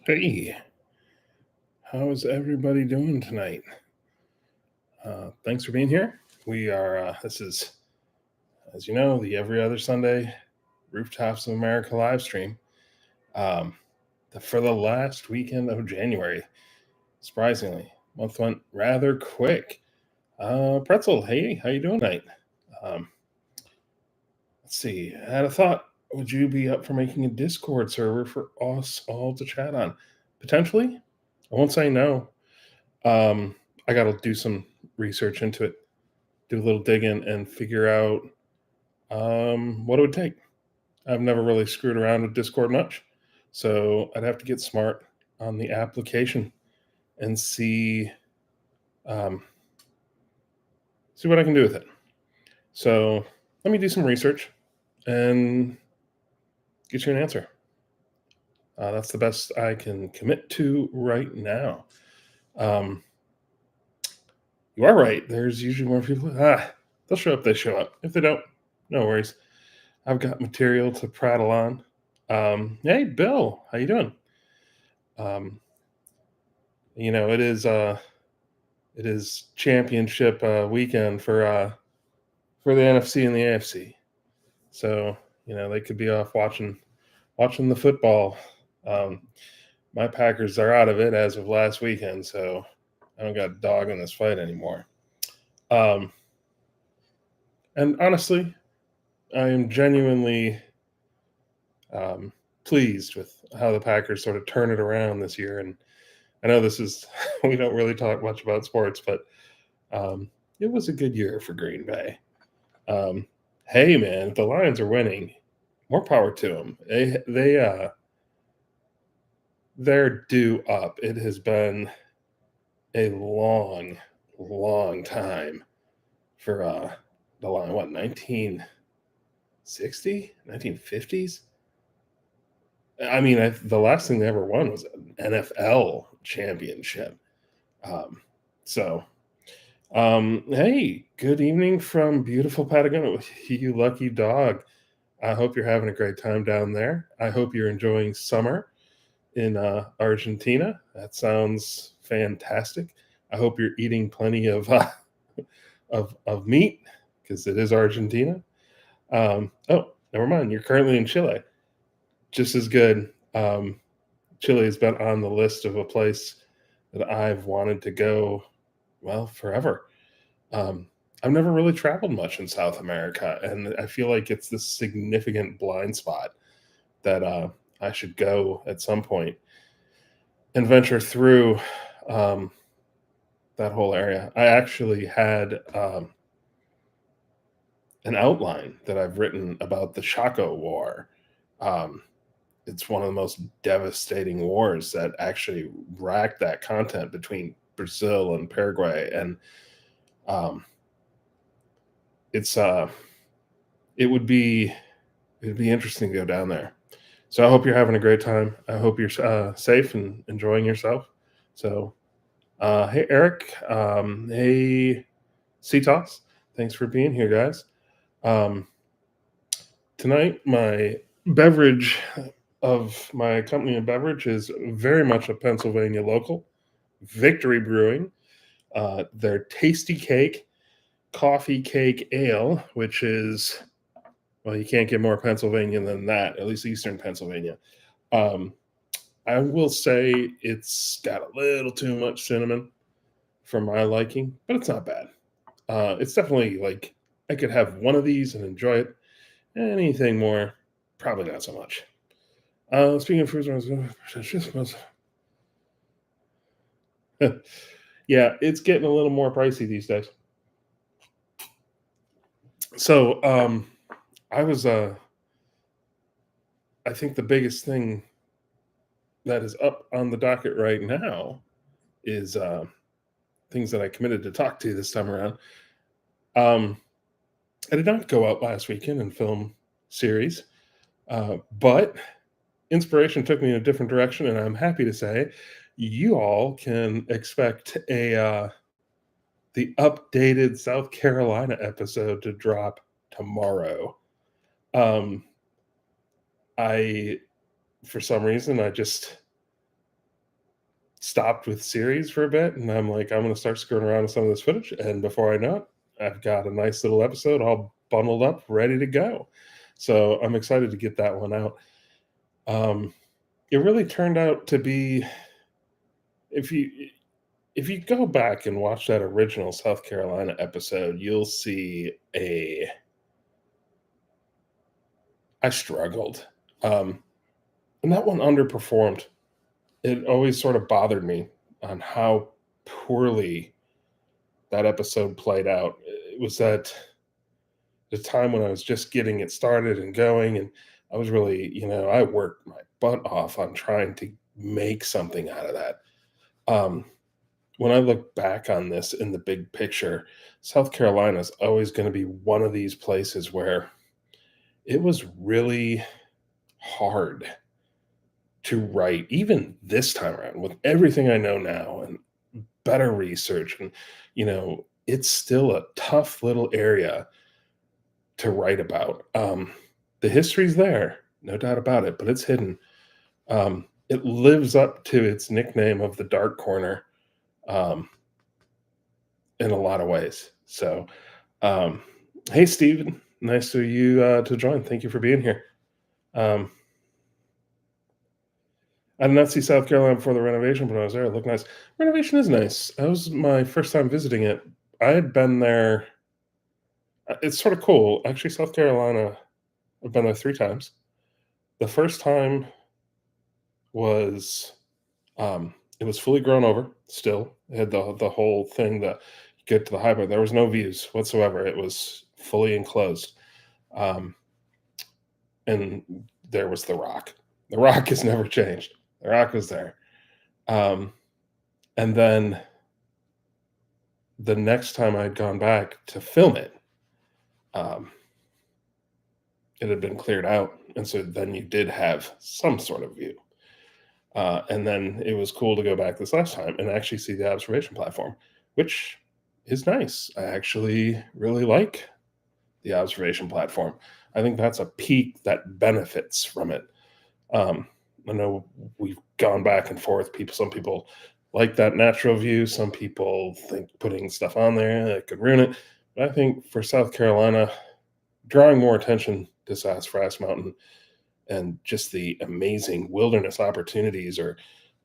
Hey, how is everybody doing tonight? Thanks for being here. This is, as you know, the every other Sunday Rooftops of America live stream um, for the last weekend of January. Surprisingly, month went rather quick. Pretzel, hey, how you doing tonight? Um, let's see. I had a thought. Would you be up for making a Discord server for us all to chat on? Potentially. I won't say no. Um, I got to do some research into it, do a little digging, and figure out what it would take. I've never really screwed around with Discord much, so I'd have to get smart on the application and um, see what I can do with it. So let me do some research and get you an answer. That's the best I can commit to right now. Um, you are right. There's usually more people. They'll show up. They show up. If they don't, no worries. I've got material to prattle on. Hey, Bill, how you doing? Um, it is championship weekend for the NFC and the AFC. So they could be off watching the football. Um, my Packers are out of it as of last weekend, so I don't got a dog in this fight anymore. Um, and honestly, I am genuinely pleased with how the Packers sort of turn it around this year. And I know this is we don't really talk much about sports, but it was a good year for Green Bay. Um, hey, man, if the Lions are winning, more power to them. They're due up. It has been a long, long time for the Lions. What 1960, 1950s? I mean, the last thing they ever won was an NFL championship. Um, so hey, good evening from beautiful Patagonia. You lucky dog. I hope you're having a great time down there. I hope you're enjoying summer in Argentina. That sounds fantastic. I hope you're eating plenty of of meat because it is Argentina. Oh, never mind. You're currently in Chile. Just as good. Chile has been on the list of a place that I've wanted to go, well, forever. Um, I've never really traveled much in South America, and I feel like it's this significant blind spot that I should go at some point and venture through um, that whole area. I actually had an outline that I've written about the Chaco War. Um, it's one of the most devastating wars that actually racked that continent between Brazil and Paraguay, and um, it's it would be it'd be interesting to go down there. So I hope you're having a great time. I hope you're safe and enjoying yourself. So, hey Eric, hey CTOS, thanks for being here, guys. Um, Tonight, my beverage of my company of beverage is very much a Pennsylvania local, Victory Brewing. Their Tasty Cake Coffee Cake Ale, which is, well, you can't get more Pennsylvania than that, at least Eastern Pennsylvania. Um, I will say it's got a little too much cinnamon for my liking, but it's not bad. It's definitely like I could have one of these and enjoy it. Anything more, probably not so much. Speaking of fruits, yeah, it's getting a little more pricey these days. So I was, I think the biggest thing that is up on the docket right now is things that I committed to talk to this time around. Um, I did not go out last weekend and film series, but inspiration took me in a different direction, and I'm happy to say you all can expect the updated South Carolina episode to drop tomorrow. Um, I, for some reason, I just stopped with series for a bit, and I'm like, I'm going to start screwing around with some of this footage. And before I know it, I've got a nice little episode all bundled up, ready to go. So I'm excited to get that one out. It really turned out to be, if you if you go back and watch that original South Carolina episode, you'll see I struggled. And that one underperformed. It always sort of bothered me on how poorly that episode played out. It was at the time when I was just getting it started and going, and I was really, I worked my butt off on trying to make something out of that. Um, when I look back on this in the big picture, South Carolina is always going to be one of these places where it was really hard to write, even this time around, with everything I know now and better research. And, it's still a tough little area to write about. The history's there, no doubt about it, but it's hidden. It lives up to its nickname of the dark corner, um, in a lot of ways. So, um, hey, Steven, nice to you to join. Thank you for being here. Um, I did not see South Carolina before the renovation, but when I was there, it looked nice. Renovation is nice. That was my first time visiting it. I had been there. It's sort of cool. Actually, South Carolina, I've been there 3 times. The first time was it was fully grown over still. It had the whole thing that you get to the high point. There was no views whatsoever. It was fully enclosed. Um, and there was the rock. The rock has never changed. The rock was there. Um, and then the next time I'd gone back to film it, um, it had been cleared out. And so then you did have some sort of view. And then it was cool to go back this last time and actually see the observation platform, which is nice. I actually really like the observation platform. I think that's a peak that benefits from it. I know we've gone back and forth. Some people like that natural view. Some people think putting stuff on there that could ruin it. But I think for South Carolina, drawing more attention to Sassafras Mountain and just the amazing wilderness opportunities or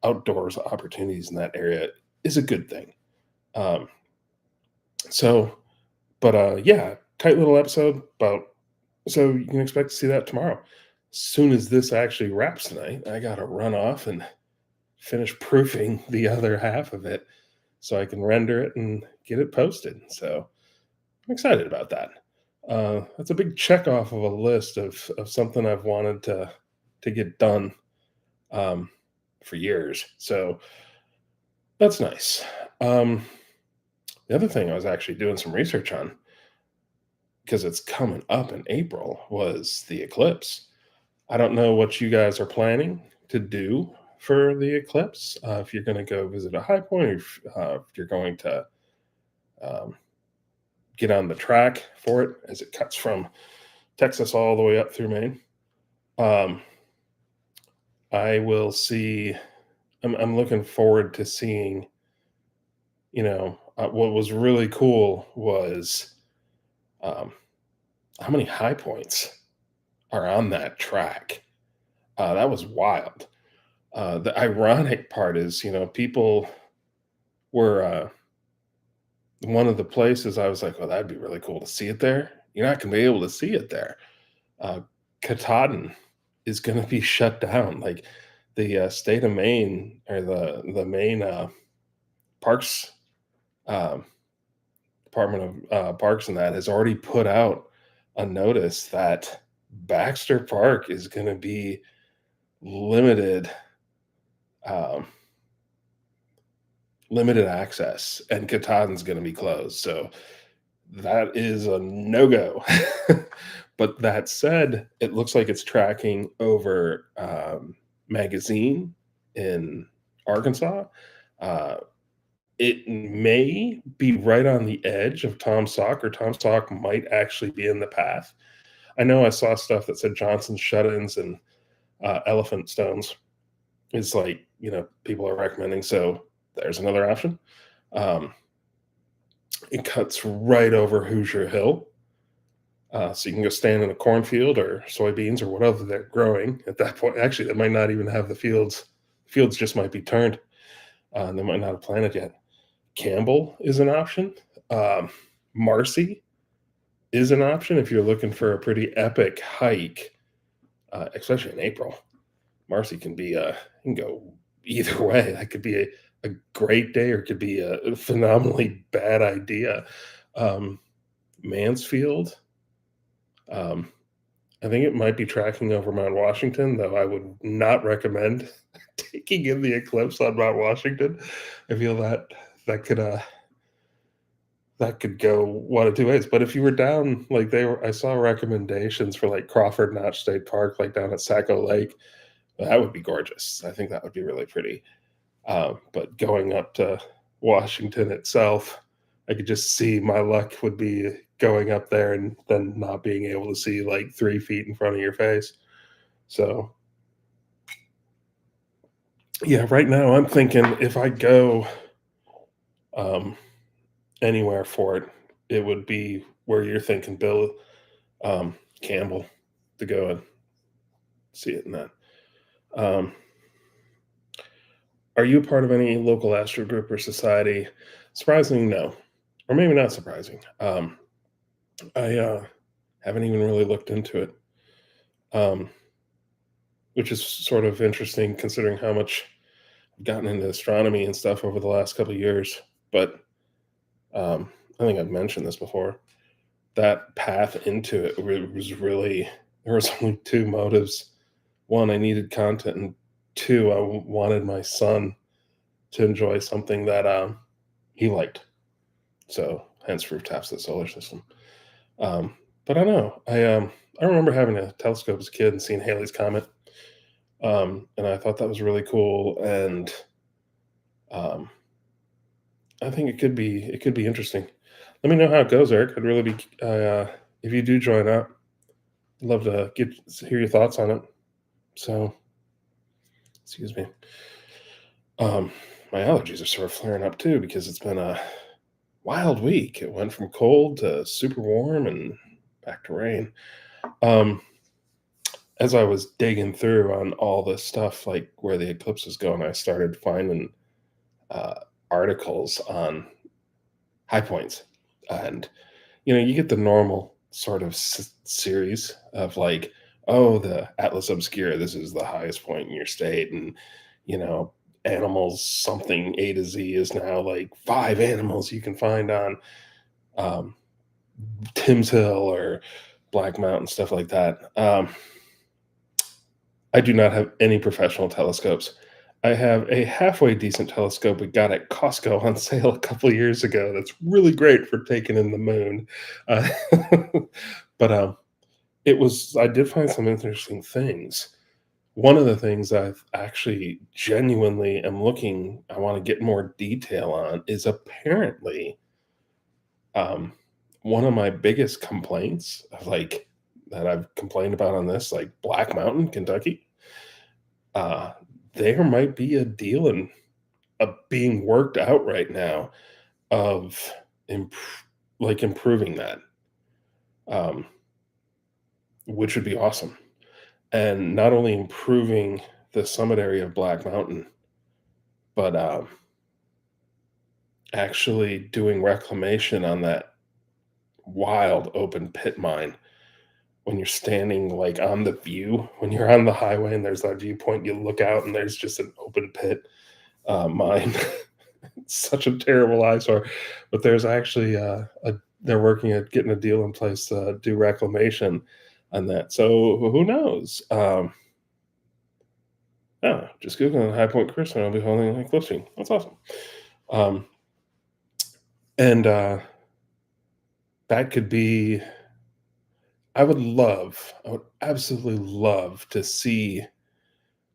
outdoors opportunities in that area is a good thing. Um, so, but yeah, tight little episode about. So you can expect to see that tomorrow. As soon as this actually wraps tonight, I got to run off and finish proofing the other half of it so I can render it and get it posted. So I'm excited about that. That's a big check off of a list of something I've wanted to get done for years. So that's nice. The other thing I was actually doing some research on, because it's coming up in April, was the eclipse. I don't know what you guys are planning to do for the eclipse. If you're going to go visit a high point, or if you're going to um, get on the track for it as it cuts from Texas all the way up through Maine. I will see. I'm looking forward to seeing. What was really cool was um, how many high points are on that track. That was wild. The ironic part is, people were one of the places I was like, "Oh, that'd be really cool to see it there." You're not going to be able to see it there. Katahdin is going to be shut down. Like the state of Maine, or the Maine Parks um, Department of Parks, and that has already put out a notice that Baxter Park is going to be limited um, limited access, and Katahdin's going to be closed. So that is a no-go. But that said, it looks like it's tracking over Magazine in Arkansas. It may be right on the edge of Tom Sauk, or Tom Sauk might actually be in the path. I know I saw stuff that said Johnson shut-ins and Elephant Stones is like people are recommending. So there's another option. Um, it cuts right over Hoosier Hill. So you can go stand in a cornfield or soybeans or whatever they're growing at that point. Actually, they might not even have the fields. Fields just might be turned. They might not have planted yet. Campbell is an option. Um, Marcy is an option if you're looking for a pretty epic hike, especially in April. Marcy can go either way. That could be a great day, or it could be a phenomenally bad idea. Um, Mansfield, um, I think it might be tracking over Mount Washington, though I would not recommend taking in the eclipse on Mount Washington. I feel that could uh that could go one of two ways. But if you were down, like I saw recommendations for like Crawford Notch State Park, like down at Saco Lake. That would be gorgeous. I think that would be really pretty. But going up to Washington itself, I could just see my luck would be going up there and then not being able to see like 3 feet in front of your face. So, yeah, right now I'm thinking if I go um, anywhere for it, it would be where you're thinking, Bill, Campbell, to go and see it in that. Um, are you a part of any local astro group or society? Surprisingly, no, or maybe not surprising. I haven't even really looked into it, um, which is sort of interesting considering how much I've gotten into astronomy and stuff over the last couple of years. But I think I've mentioned this before. That path into it was really, there was only two motives. One, I needed content, and two, I wanted my son to enjoy something that he liked. So, hence Rooftops, the solar system. But I don't know. I remember having a telescope as a kid and seeing Halley's Comet, and I thought that was really cool. And um, I think it could be interesting. Let me know how it goes, Eric. I'd really be if you do join up. I'd love to hear your thoughts on it. So, excuse me. Um, my allergies are sort of flaring up too because it's been a wild week. It went from cold to super warm and back to rain. Um, as I was digging through on all this stuff, like where the eclipse is going, I started finding uh, articles on high points, and you get the normal sort of series of like, oh, the Atlas Obscura, this is the highest point in your state, and you know, animals something A to Z is now like 5 animals you can find on um, Tim's Hill or Black Mountain, stuff like that. I do not have any professional telescopes. I have a halfway decent telescope we got at Costco on sale a couple of years ago. That's really great for taking in the moon. Uh, but I did find some interesting things. One of the things I've actually genuinely I want to get more detail on is apparently um, one of my biggest complaints of like that I've complained about on this, like Black Mountain, Kentucky. Uh, there might be a deal being worked out right now of imp- improving that, um, which would be awesome. And not only improving the summit area of Black Mountain, but actually doing reclamation on that wild open pit mine. When you're standing like on the view, when you're on the highway and there's that viewpoint, you look out and there's just an open pit mine. It's such a terrible eyesore, but there's actually they're working at getting a deal in place to do reclamation on that. So who knows? Just Googling High Point Chris and I'll be holding an eclipsing. That's awesome. Um, and that could be. I would absolutely love to see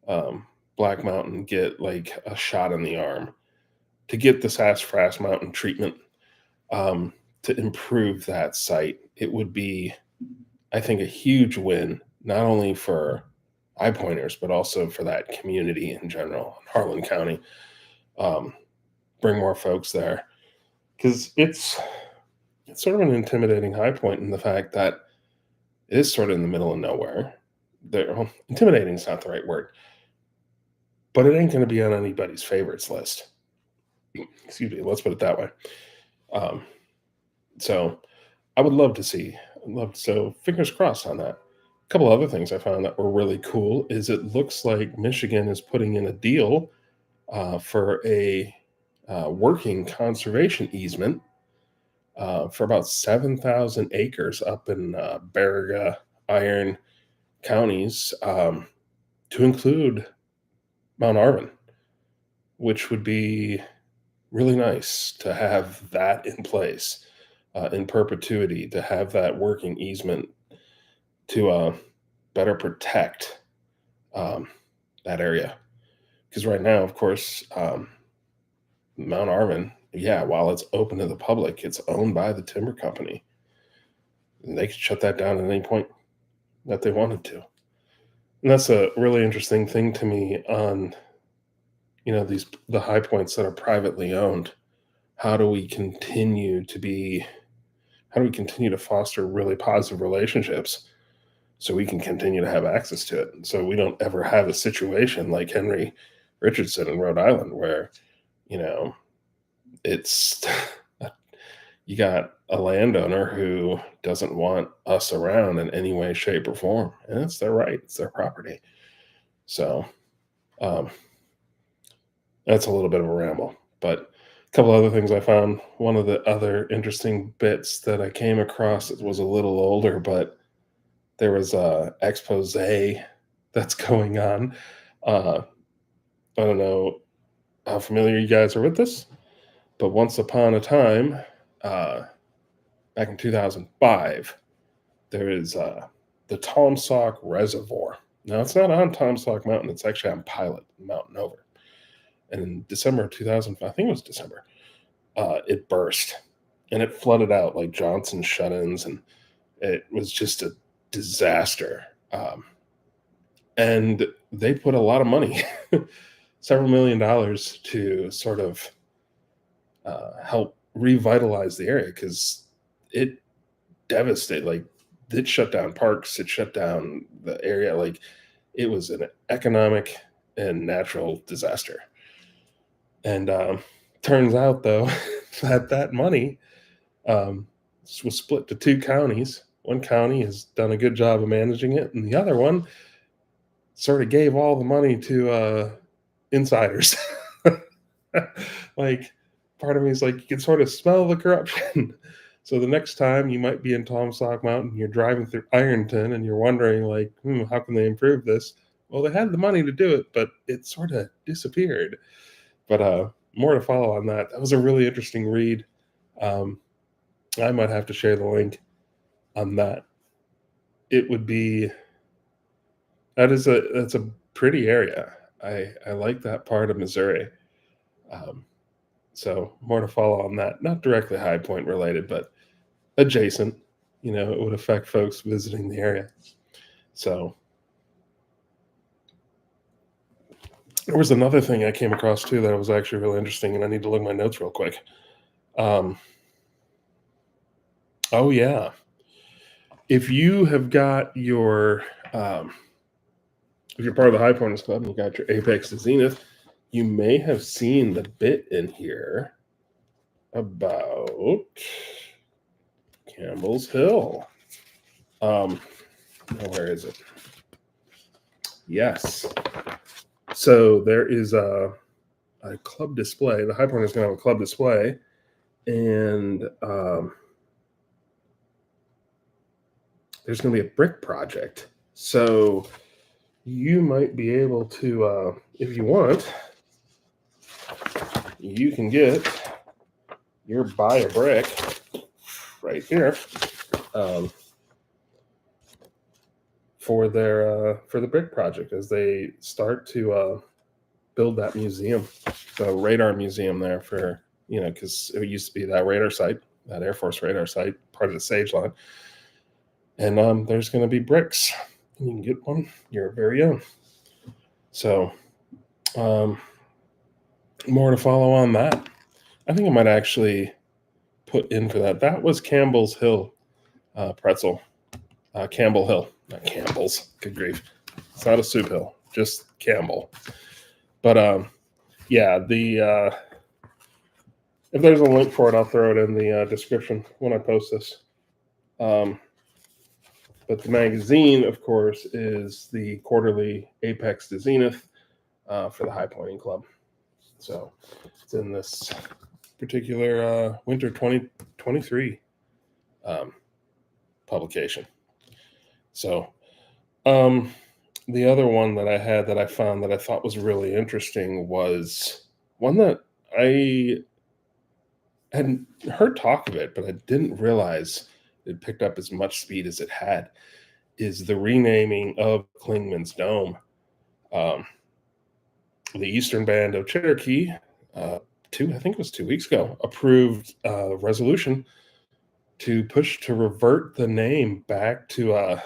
um, Black Mountain get like a shot in the arm to get the Sassafras Mountain treatment um, to improve that site. It would be, I think, a huge win, not only for high pointers, but also for that community in general, Harlan County. Um, bring more folks there because it's sort of an intimidating high point in the fact that it is sort of in the middle of nowhere. Well, intimidating is not the right word, but it ain't going to be on anybody's favorites list. Excuse me. Let's put it that way. Um, so I would love to see. So fingers crossed on that. A couple other things I found that were really cool is it looks like Michigan is putting in a deal for a working conservation easement for about 7,000 acres up in Baraga, Iron counties to include Mount Arvin, which would be really nice to have that in place in perpetuity, to have that working easement to better protect um, that area. Because right now, of course, Mount Arvin, yeah, while it's open to the public, it's owned by the timber company. And they could shut that down at any point that they wanted to. And that's a really interesting thing to me on, the high points that are privately owned. How do we continue to be how do we continue to foster really positive relationships so we can continue to have access to it? So we don't ever have a situation like Henry Richardson in Rhode Island where, you know, it's you got a landowner who doesn't want us around in any way, shape, or form. And it's their right, it's their property. So um, that's a little bit of a ramble. But a couple other things I found. One of the other interesting bits that I came across, it was a little older, but there was a expose that's going on. Uh, I don't know how familiar you guys are with this, but once upon a time, uh, back in 2005, there is the Tom Sauk Reservoir. Now, it's not on Tom Sauk Mountain, it's actually on Pilot Mountain over. And in December of 2005, I think it was December, it burst and it flooded out like Johnson shut ins, and it was just a disaster. And they put a lot of money, several $1,000,000, to sort of help revitalize the area because it devastated. Like, it shut down parks, it shut down the area. Like, it was an economic and natural disaster. And turns out, though, that money was split to two counties. One county has done a good job of managing it, and the other one sort of gave all the money to insiders. Like, part of me is like, you can sort of smell the corruption. So the next time you might be in Tom Sauk Mountain, you're driving through Ironton, and you're wondering, like, how can they improve this? Well, they had the money to do it, but it sort of disappeared. But more to follow on that. That was a really interesting read. Um, I might have to share the link on that. It would be that's a pretty area. I like that part of Missouri. Um, so more to follow on that. Not directly High Point related, but adjacent. It would affect folks visiting the area. So there was another thing I came across too that was actually really interesting, and I need to look at my notes real quick. Oh yeah, if you have got your if you're part of the High Pointers Club and you got your Apex to Zenith, you may have seen the bit in here about Campbell's Hill. Where is it? Yes. So there is a club display. The High Pointers is going to have a club display, and there's going to be a brick project. So you might be able to, if you want, you can get your buy a brick right here for the brick project as they start to build that museum, the radar museum there for, because it used to be that radar site, that Air Force radar site, part of the Sage line. And there's going to be bricks and you can get one your very own. So, um, more to follow on that. I think I might actually put in for that. That was Campbell's Hill pretzel. Campbell Hill, not Campbell's. Good grief. It's not a soup hill, just Campbell. But yeah, if there's a link for it, I'll throw it in the description when I post this. But the magazine, of course, is the quarterly Apex to Zenith for the High Pointing Club. So it's in this particular winter 2023 publication. So the other one that I had that I found that I thought was really interesting was one that I hadn't heard talk of it, but I didn't realize it picked up as much speed as it had, is the renaming of Clingman's Dome. The Eastern Band of Cherokee, I think it was 2 weeks ago, approved a resolution to push to revert the name back to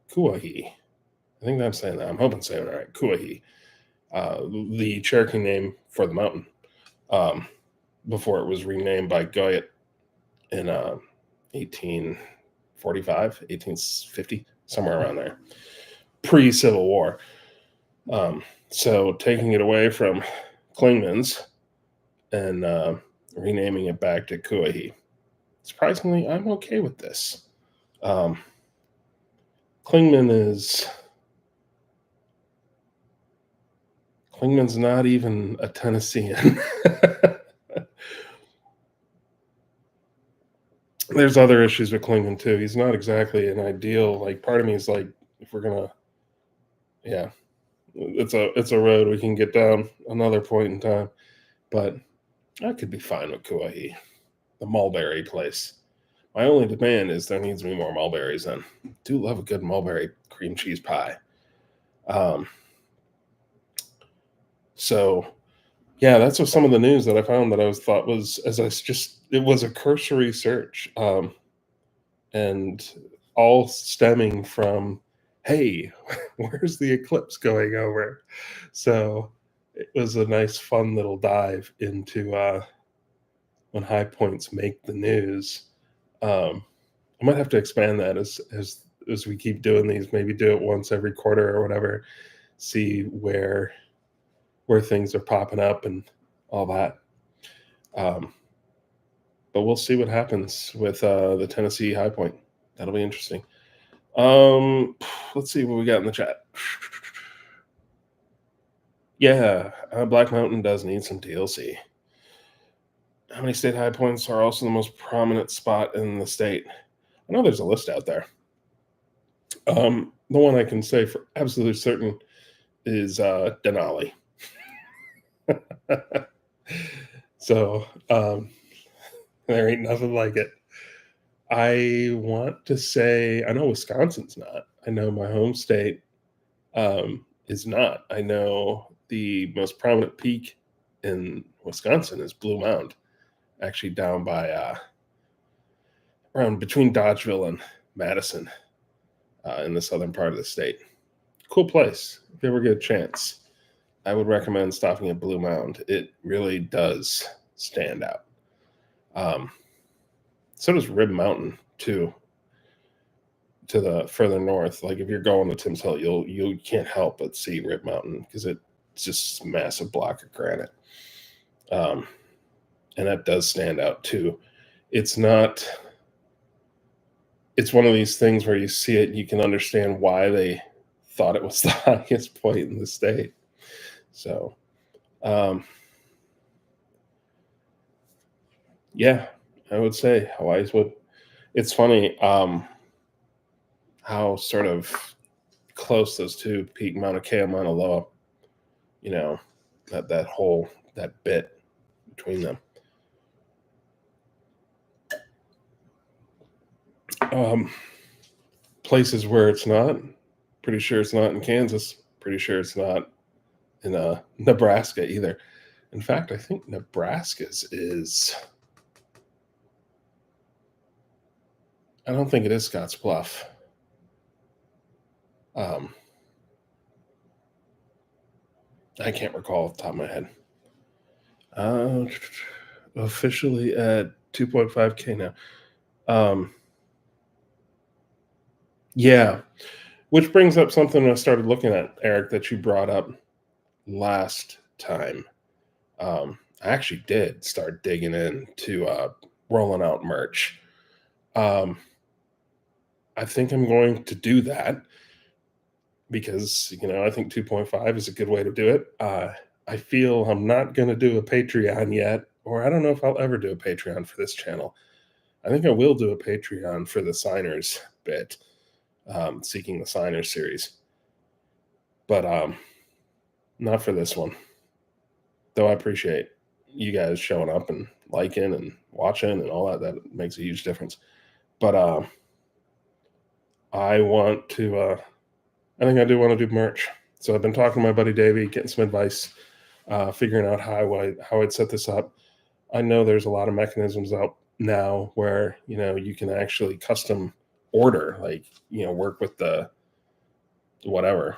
Kuahi. I think I'm saying that. I'm hoping I'm saying it right. Kuahi, the Cherokee name for the mountain, before it was renamed by Goyet in 1845, 1850, somewhere around there, pre-Civil War. So taking it away from Clingman's and renaming it back to Kuahi. Surprisingly, I'm okay with this. Clingman's not even a Tennessean. There's other issues with Clingman too. He's not exactly an ideal. Like, part of me is like, if we're gonna, yeah, it's a road we can get down another point in time. But I could be fine with Kuahi, the mulberry place. My only demand is there needs to be more mulberries in. I do love a good mulberry cream cheese pie. So yeah, that's what some of the news that I found that I thought was, it was a cursory search, and all stemming from, hey, where's the eclipse going over? So it was a nice, fun little dive into when high points make the news. I might have to expand that as we keep doing these. Maybe do it once every quarter or whatever. See where things are popping up and all that. But we'll see what happens with the Tennessee High Point. That'll be interesting. Let's see what we got in the chat. Yeah, Black Mountain does need some TLC. How many state high points are also the most prominent spot in the state? I know there's a list out there. The one I can say for absolute certain is Denali. So there ain't nothing like it. I want to say, I know Wisconsin's not. I know my home state is not. I know the most prominent peak in Wisconsin is Blue Mound, actually down by around between Dodgeville and Madison, in the southern part of the state. Cool place. If you ever get a chance, I would recommend stopping at Blue Mound. It really does stand out. So does Rib Mountain too, to the further north. Like, if you're going to Tim's Hill, you can't help but see Rib Mountain because it's just a massive block of granite. And that does stand out too. It's one of these things where you see it and you can understand why they thought it was the highest point in the state. So, yeah, I would say Hawaii's would. It's funny how sort of close those two peak Mauna Kea and Mauna Loa, that bit between them. Places where it's not, pretty sure it's not in Kansas, pretty sure it's not in Nebraska either. In fact, I think Nebraska's is, I don't think it is Scotts Bluff. Um, I can't recall off the top of my head. Uh, Officially at 2.5K now. Um, yeah, which brings up something I started looking at, Eric, that you brought up last time. I actually did start digging into rolling out merch. Um, I think I'm going to do that because I think 2.5 is a good way to do it. I feel I'm not going to do a Patreon yet, or I don't know if I'll ever do a Patreon for this channel. I think I will do a Patreon for the signers bit, seeking the signers series, but not for this one. Though I appreciate you guys showing up and liking and watching and all that. That makes a huge difference. But I want to. I think I do want to do merch. So I've been talking to my buddy Davey, getting some advice, figuring out how I'd set this up. I know there's a lot of mechanisms out now where you can actually custom order, like work with the whatever,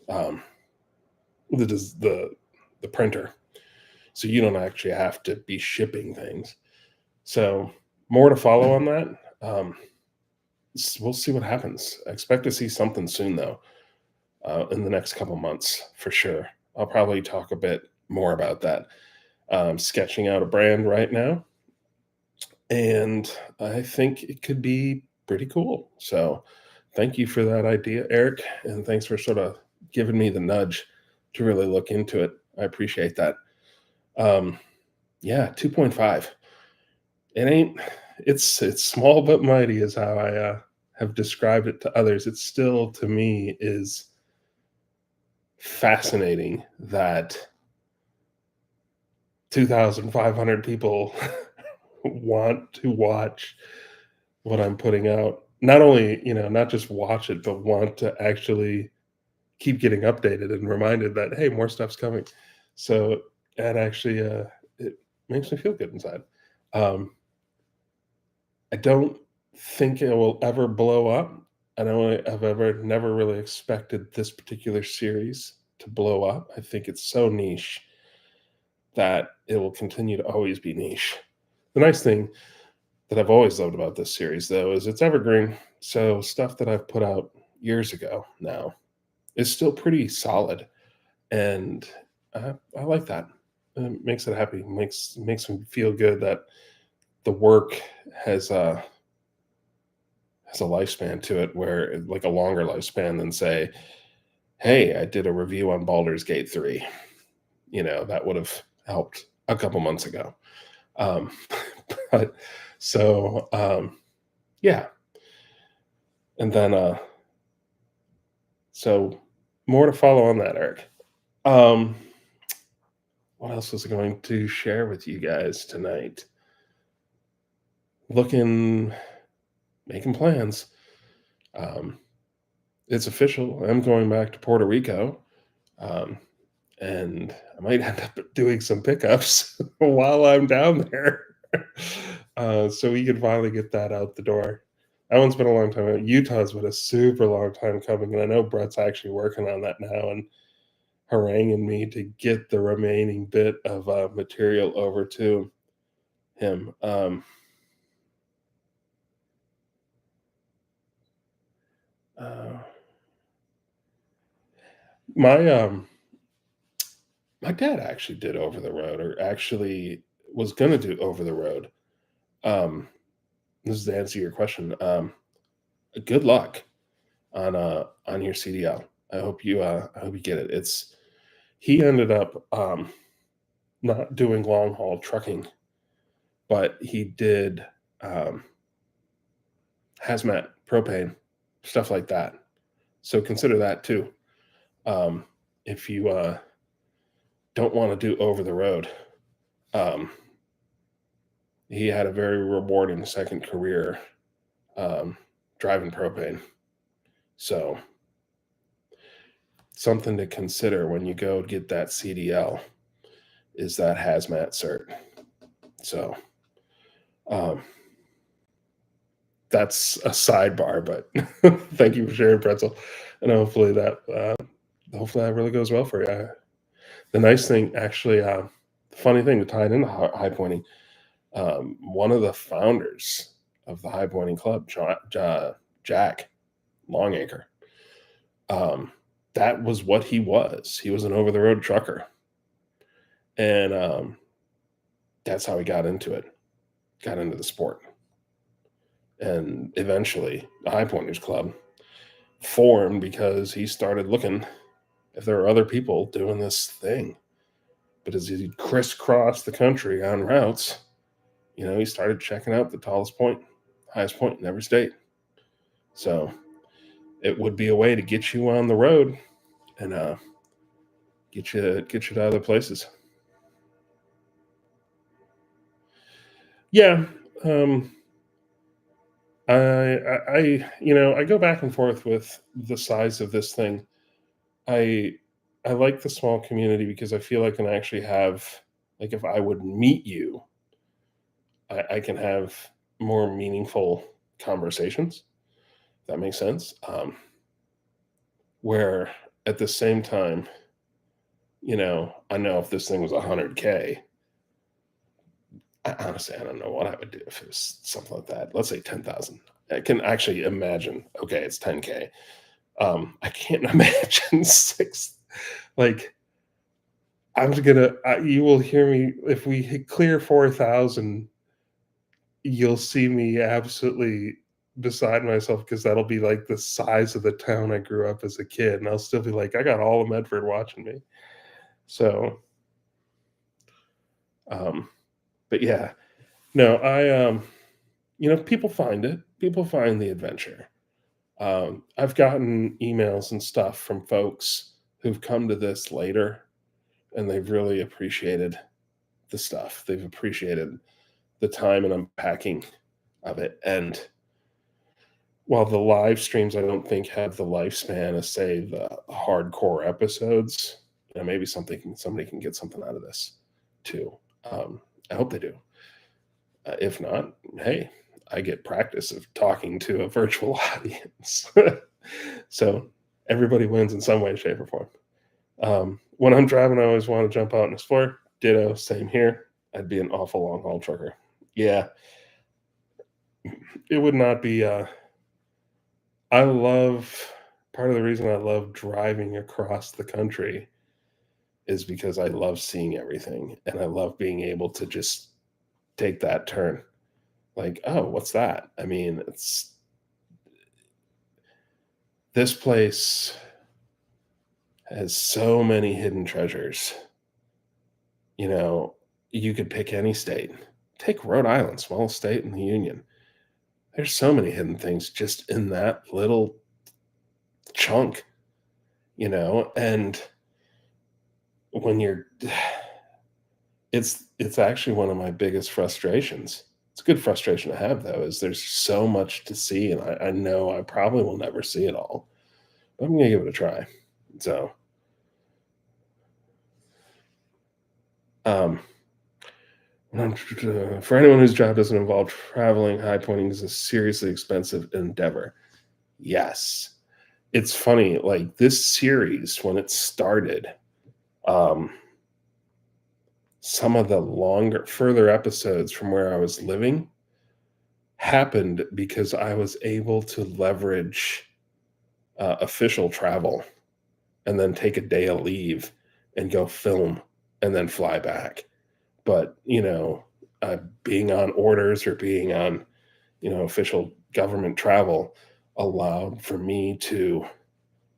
um, the the printer, so you don't actually have to be shipping things. So more to follow on that. We'll see what happens. I expect to see something soon though, in the next couple months for sure. I'll probably talk a bit more about that. Sketching out a brand right now, and I think it could be pretty cool. So, thank you for that idea, Eric, and thanks for sort of giving me the nudge to really look into it. I appreciate that. Um, yeah, 2.5. It ain't. It's small but mighty, is how I have described it to others. It still, to me, is fascinating that 2,500 people want to watch what I'm putting out. Not only, not just watch it, but want to actually keep getting updated and reminded that, hey, more stuff's coming. So that actually, it makes me feel good inside. Um, I don't think it will ever blow up. I don't I've ever never really expected this particular series to blow up. I think it's so niche that it will continue to always be niche. The nice thing that I've always loved about this series, though, is it's evergreen. So stuff that I've put out years ago now is still pretty solid, and I like that. It makes it happy. Makes me feel good that the work has has a lifespan to it, where like a longer lifespan than say, hey, I did a review on Baldur's Gate 3. That would have helped a couple months ago. Um, but so yeah, and then so more to follow on that, Eric. Um, what else was I going to share with you guys tonight? Looking, making plans. Um, it's official. I'm going back to Puerto Rico, um, and I might end up doing some pickups while I'm down there, so we can finally get that out the door. That one's been a long time. Utah's been a super long time coming, and I know Brett's actually working on that now and haranguing me to get the remaining bit of material over to him. Uh, my my dad actually did over the road, or actually was going to do over the road. Um, this is to answer your question. Good luck on your CDL. I hope you get it. It's He ended up not doing long haul trucking, but he did um, hazmat, propane, stuff like that. So consider that too. Um, if you don't want to do over the road, um, he had a very rewarding second career, um, driving propane. So something to consider when you go get that CDL is that hazmat cert. So um, that's a sidebar, but thank you for sharing pretzel, and hopefully that really goes well for you. The nice thing, actually, funny thing to tie it into high pointing. One of the founders of the high pointing club, Jack Longacre, um, that was what he was. He was an over the road trucker, and that's how he got into it. Got into the sport, and eventually, the High Pointers Club formed because he started looking if there were other people doing this thing. But as he crisscrossed the country on routes, he started checking out the tallest point, highest point in every state. So it would be a way to get you on the road and get you to other places. Yeah, um, I go back and forth with the size of this thing. I I like the small community because I feel I can actually have, like, if I would meet you, I can have more meaningful conversations. If that makes sense. Where at the same time, I know if this thing was 100K, honestly, I don't know what I would do if it was something like that. Let's say 10,000. I can actually imagine. Okay, it's 10K. I can't imagine six. Like, you will hear me if we hit clear 4,000. You'll see me absolutely beside myself because that'll be like the size of the town I grew up as a kid, and I'll still be like, I got all of Medford watching me. So, um, but yeah, no, people find it. People find the adventure. I've gotten emails and stuff from folks who've come to this later, and they've really appreciated the stuff. They've appreciated the time and unpacking of it. And while the live streams, I don't think have the lifespan of, say, the hardcore episodes, maybe somebody can get something out of this too. I hope they do. If not, hey, I get practice of talking to a virtual audience. So everybody wins in some way, shape, or form. When I'm driving, I always want to jump out and explore. Ditto, same here. I'd be an awful long haul trucker. Yeah, it would not be. I love Part of the reason I love driving across the country is because I love seeing everything, and I love being able to just take that turn. Like, oh, what's that? I mean, it's this place has so many hidden treasures. You know, you could pick any state. Take Rhode Island, smallest state in the union. There's so many hidden things just in that little chunk, and when you're it's actually one of my biggest frustrations. It's a good frustration to have though, is there's so much to see, and I know I probably will never see it all. But I'm gonna give it a try. So, um, for anyone whose job doesn't involve traveling, high pointing is a seriously expensive endeavor. Yes. It's funny, like this series, when it started, um, some of the further episodes from where I was living happened because I was able to leverage official travel and then take a day of leave and go film and then fly back. But, being on orders or being on, official government travel allowed for me to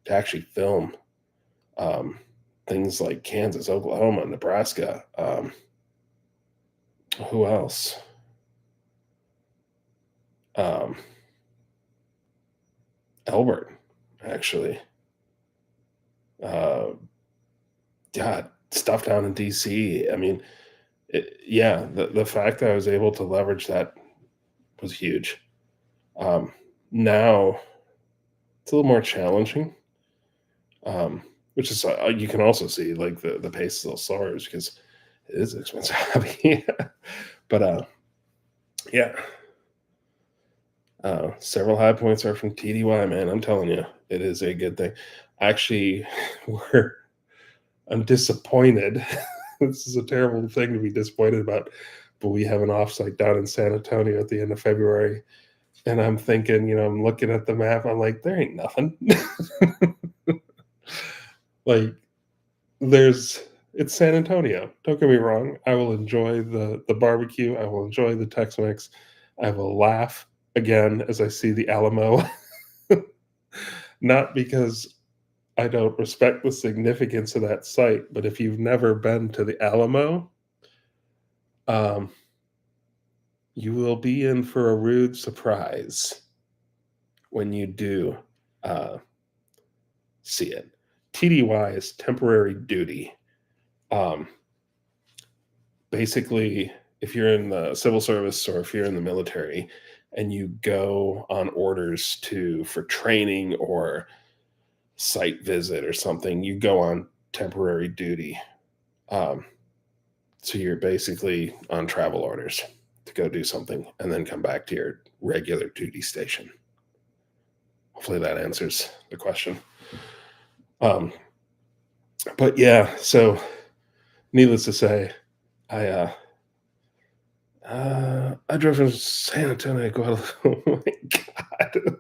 actually film um, things like Kansas, Oklahoma, Nebraska. Who else? Um, Albert, actually. Uh, God, stuff down in DC. I mean, yeah, the fact that I was able to leverage that was huge. Um, Now it's a little more challenging, which is you can also see like the pace is a little slower because it is an expensive hobby. But yeah, Several high points are from TDY, man. I'm telling you, it is a good thing. Actually, we're I'm disappointed. This is a terrible thing to be disappointed about, but we have an offsite down in San Antonio at the end of February, and I'm thinking, I'm looking at the map. I'm like, there ain't nothing. Like, there's it's San Antonio. Don't get me wrong. I will enjoy the barbecue. I will enjoy the Tex-Mex. I will laugh again as I see the Alamo. Not because I don't respect the significance of that site, but if you've never been to the Alamo, um, you will be in for a rude surprise when you do uh, see it. TDY is temporary duty. Um, Basically, if you're in the civil service or if you're in the military and you go on orders for training or site visit or something, you go on temporary duty. Um, so you're basically on travel orders to go do something and then come back to your regular duty station. Hopefully that answers the question. Um, but yeah, so needless to say, I I drove from San Antonio to Guadalupe. Oh my god,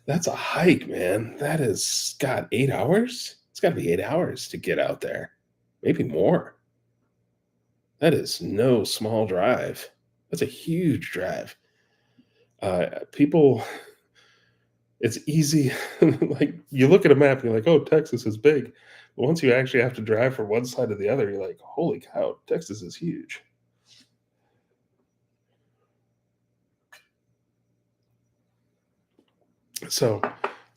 that's a hike, man. That is, God, 8 hours. It's got to be 8 hours to get out there, maybe more. That is no small drive. That's a huge drive. People, it's easy. Like, you look at a map and you're like, oh, Texas is big. But once you actually have to drive from one side to the other, you're like, holy cow, Texas is huge. So,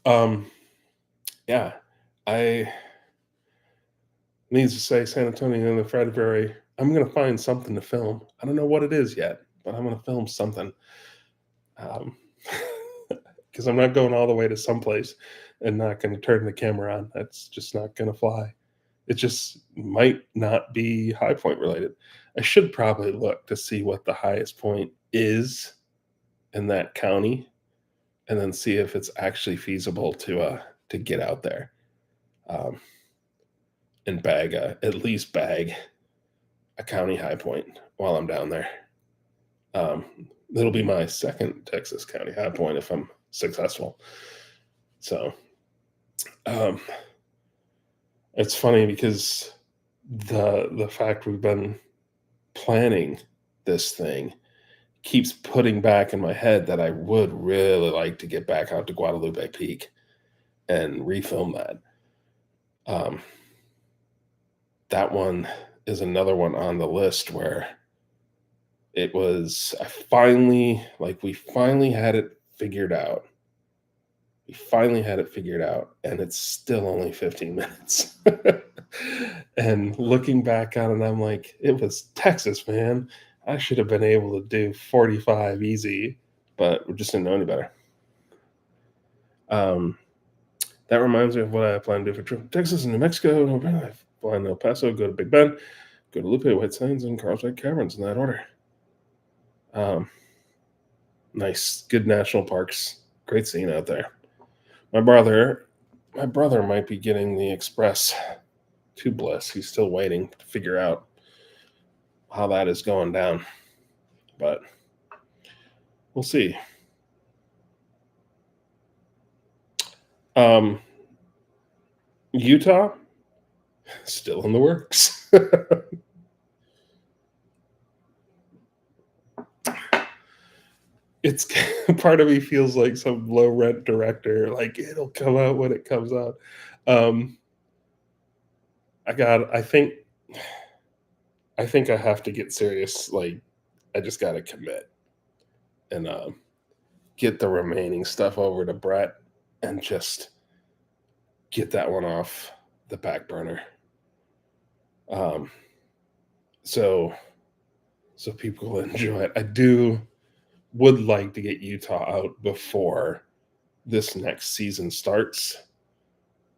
um, yeah, I needs to say San Antonio in the February. I'm gonna find something to film. I don't know what it is yet, but I'm gonna film something. Um, because I'm not going all the way to someplace and not going to turn the camera on. That's just not going to fly. It just might not be high point related. I should probably look to see what the highest point is in that county, and then see if it's actually feasible to get out there, um, and at least bag a county high point while I'm down there. Um, it'll be my second Texas county high point if I'm successful. So, um, it's funny because the fact we've been planning this thing keeps putting back in my head that I would really like to get back out to Guadalupe Peak and refilm that. Um, that one is another one on the list where we finally had it figured out. We finally had it figured out, and it's still only 15 minutes. And looking back on it, I'm like, it was Texas, man. I should have been able to do 45 easy, but we just didn't know any better. Um, that reminds me of what I plan to do for trip Texas and New Mexico. I fly in El Paso, go to Big Bend, go to Lupe, White Sands, and Carlsbad Caverns in that order. Nice, good national parks, great scene out there. My brother might be getting the express to Bliss. He's still waiting to figure out how that is going down, but we'll see. Um, Utah, still in the works. It's part of me feels like some low rent director, like it'll come out when it comes out. Um, I think I have to get serious. Like, I just got to commit and get the remaining stuff over to Brett and just get that one off the back burner. Um, so people will enjoy it. Would like to get Utah out before this next season starts,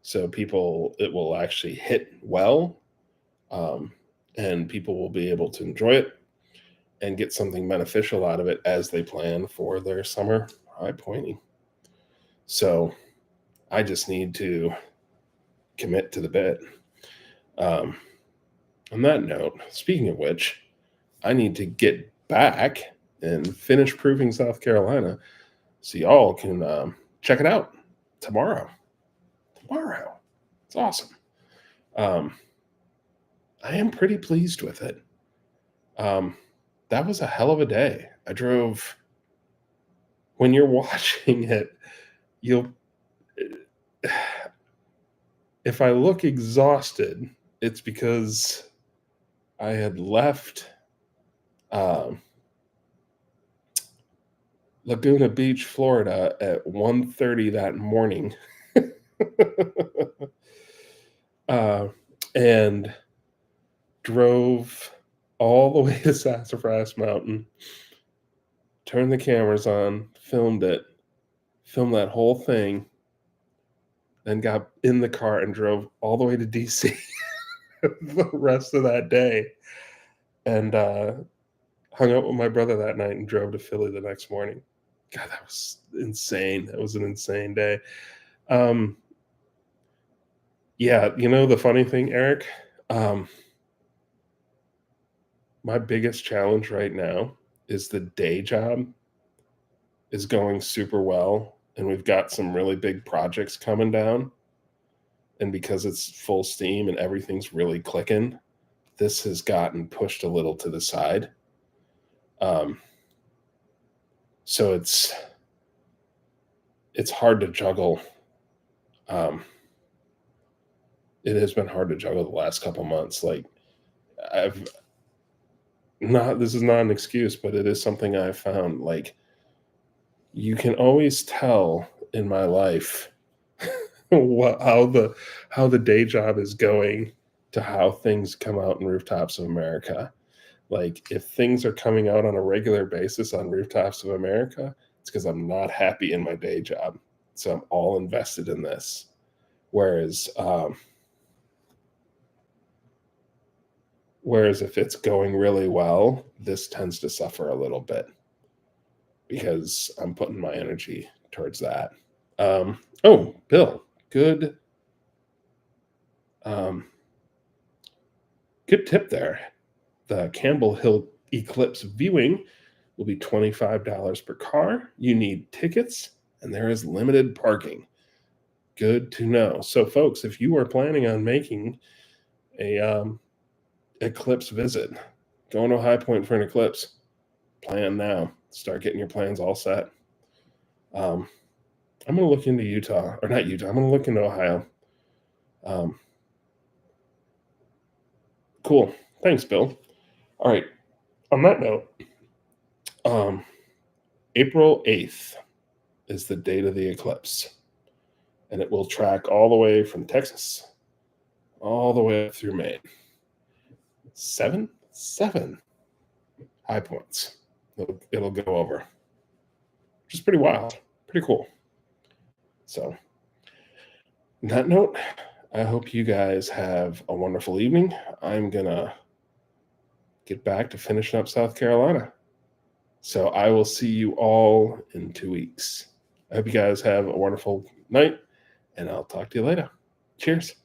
so it will actually hit well, um, and people will be able to enjoy it. and get something beneficial out of it as they plan for their summer high pointing. So I just need to commit to the bit. Um, on that note, speaking of which, I need to get back and finish proving South Carolina so y'all can check it out tomorrow. Tomorrow. It's awesome. Um, I am pretty pleased with it. That was a hell of a day. I drove. When you're watching it, you'll. If I look exhausted, it's because I had left um, Laguna Beach, Florida at 1:30 that morning. uh, and drove all the way to Sassafras Mountain, turned the cameras on, filmed it, filmed that whole thing, then got in the car and drove all the way to DC the rest of that day, and hung out with my brother that night and drove to Philly the next morning. God, that was insane. That was an insane day. Yeah, the funny thing, Eric, um, my biggest challenge right now is the day job is going super well, and we've got some really big projects coming down. And because it's full steam and everything's really clicking, this has gotten pushed a little to the side. So it's hard to juggle. It has been hard to juggle the last couple months. Like I've not. This is not an excuse, but it is something I've found. Like you can always tell in my life how the day job is going to how things come out in Rooftops of America. Like if things are coming out on a regular basis on Rooftops of America, it's because I'm not happy in my day job. So I'm all invested in this. Whereas if it's going really well, this tends to suffer a little bit because I'm putting my energy towards that. Oh, Bill, good good tip there. The Campbell Hill Eclipse viewing will be $25 per car. You need tickets, and there is limited parking. Good to know. So, folks, if you are planning on making a eclipse visit, going to High Point for an eclipse, plan now. Start getting your plans all set. I'm going to look into Utah, or not Utah. I'm going to look into Ohio. Cool. Thanks, Bill. All right. On that note, April 8th is the date of the eclipse, and it will track all the way from Texas all the way up through Maine. Seven high points it'll go over, which is pretty wild, pretty cool. So, on that note, I hope you guys have a wonderful evening. I'm gonna get back to finishing up South Carolina. So I will see you all in 2 weeks. I hope you guys have a wonderful night, and I'll talk to you later. Cheers.